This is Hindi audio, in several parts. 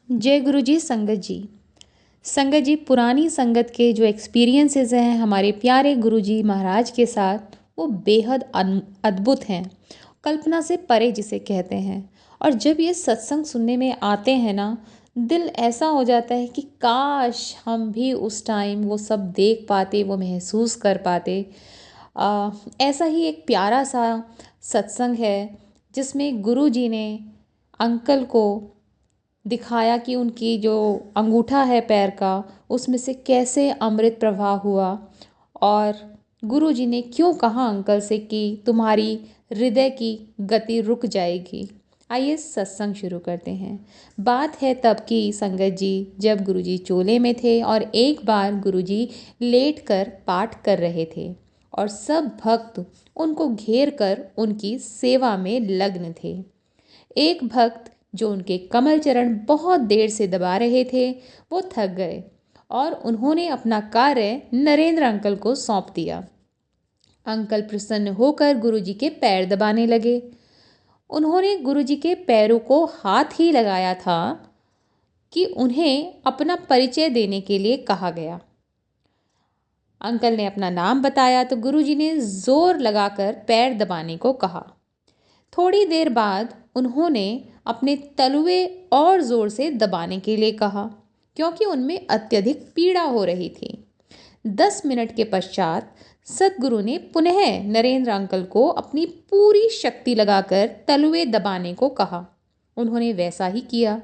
जय गुरु जी। संगत जी, संगत जी, पुरानी संगत के जो एक्सपीरियंसेस हैं हमारे प्यारे गुरु जी महाराज के साथ, वो बेहद अद्भुत हैं, कल्पना से परे जिसे कहते हैं। और जब ये सत्संग सुनने में आते हैं ना, दिल ऐसा हो जाता है कि काश हम भी उस टाइम वो सब देख पाते, वो महसूस कर पाते। ऐसा ही एक प्यारा सा सत्संग है जिसमें गुरु जी ने अंकल को दिखाया कि उनकी जो अंगूठा है पैर का, उसमें से कैसे अमृत प्रवाह हुआ। और गुरुजी ने क्यों कहा अंकल से कि तुम्हारी हृदय की गति रुक जाएगी। आइए सत्संग शुरू करते हैं। बात है तब की संगत जी, जब गुरुजी चोले में थे और एक बार गुरुजी लेट कर पाठ कर रहे थे और सब भक्त उनको घेर कर उनकी सेवा में लग्न थे। एक भक्त जो उनके कमल चरण बहुत देर से दबा रहे थे, वो थक गए और उन्होंने अपना कार्य नरेंद्र अंकल को सौंप दिया। अंकल प्रसन्न होकर गुरुजी के पैर दबाने लगे। उन्होंने गुरुजी के पैरों को हाथ ही लगाया था कि उन्हें अपना परिचय देने के लिए कहा गया। अंकल ने अपना नाम बताया तो गुरुजी ने जोर लगाकर पैर दबाने को कहा। थोड़ी देर बाद उन्होंने अपने तलुए और ज़ोर से दबाने के लिए कहा, क्योंकि उनमें अत्यधिक पीड़ा हो रही थी। 10 मिनट के पश्चात सतगुरु ने पुनः नरेंद्र अंकल को अपनी पूरी शक्ति लगाकर तलुए दबाने को कहा। उन्होंने वैसा ही किया।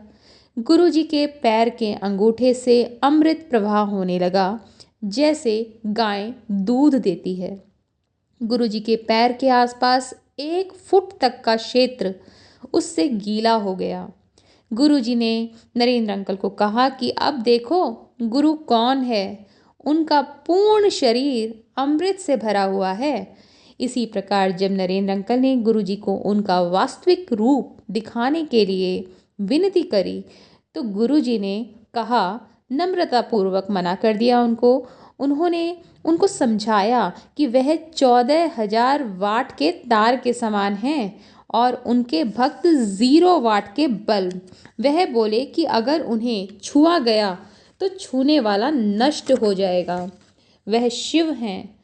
गुरुजी के पैर के अंगूठे से अमृत प्रवाह होने लगा, जैसे गाय दूध देती है। गुरुजी के पैर के आसपास 1 फुट तक का क्षेत्र उससे गीला हो गया। गुरुजी ने नरेंद्र अंकल को कहा कि अब देखो गुरु कौन है, उनका पूर्ण शरीर अमृत से भरा हुआ है। इसी प्रकार जब नरेंद्र अंकल ने गुरुजी को उनका वास्तविक रूप दिखाने के लिए विनती करी, तो गुरुजी ने कहा, नम्रतापूर्वक मना कर दिया उन्होंने उनको समझाया कि वह 14,000 वाट के तार के समान हैं और उनके भक्त 0 वाट के बल्ब। वह बोले कि अगर उन्हें छुआ गया तो छूने वाला नष्ट हो जाएगा। वह शिव हैं,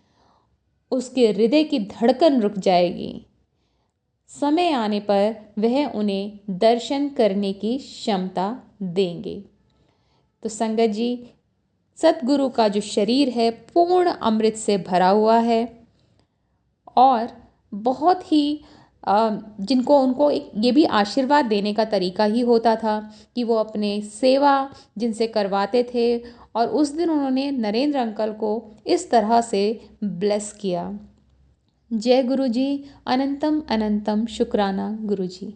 उसके हृदय की धड़कन रुक जाएगी। समय आने पर वह उन्हें दर्शन करने की क्षमता देंगे। तो संगत जी, सतगुरु का जो शरीर है पूर्ण अमृत से भरा हुआ है और बहुत ही जिनको उनको एक ये भी आशीर्वाद देने का तरीका ही होता था कि वो अपने सेवा जिनसे करवाते थे, और उस दिन उन्होंने नरेंद्र अंकल को इस तरह से ब्लेस किया। जय गुरु जी। अनंतम अनंतम शुक्राना गुरु जी।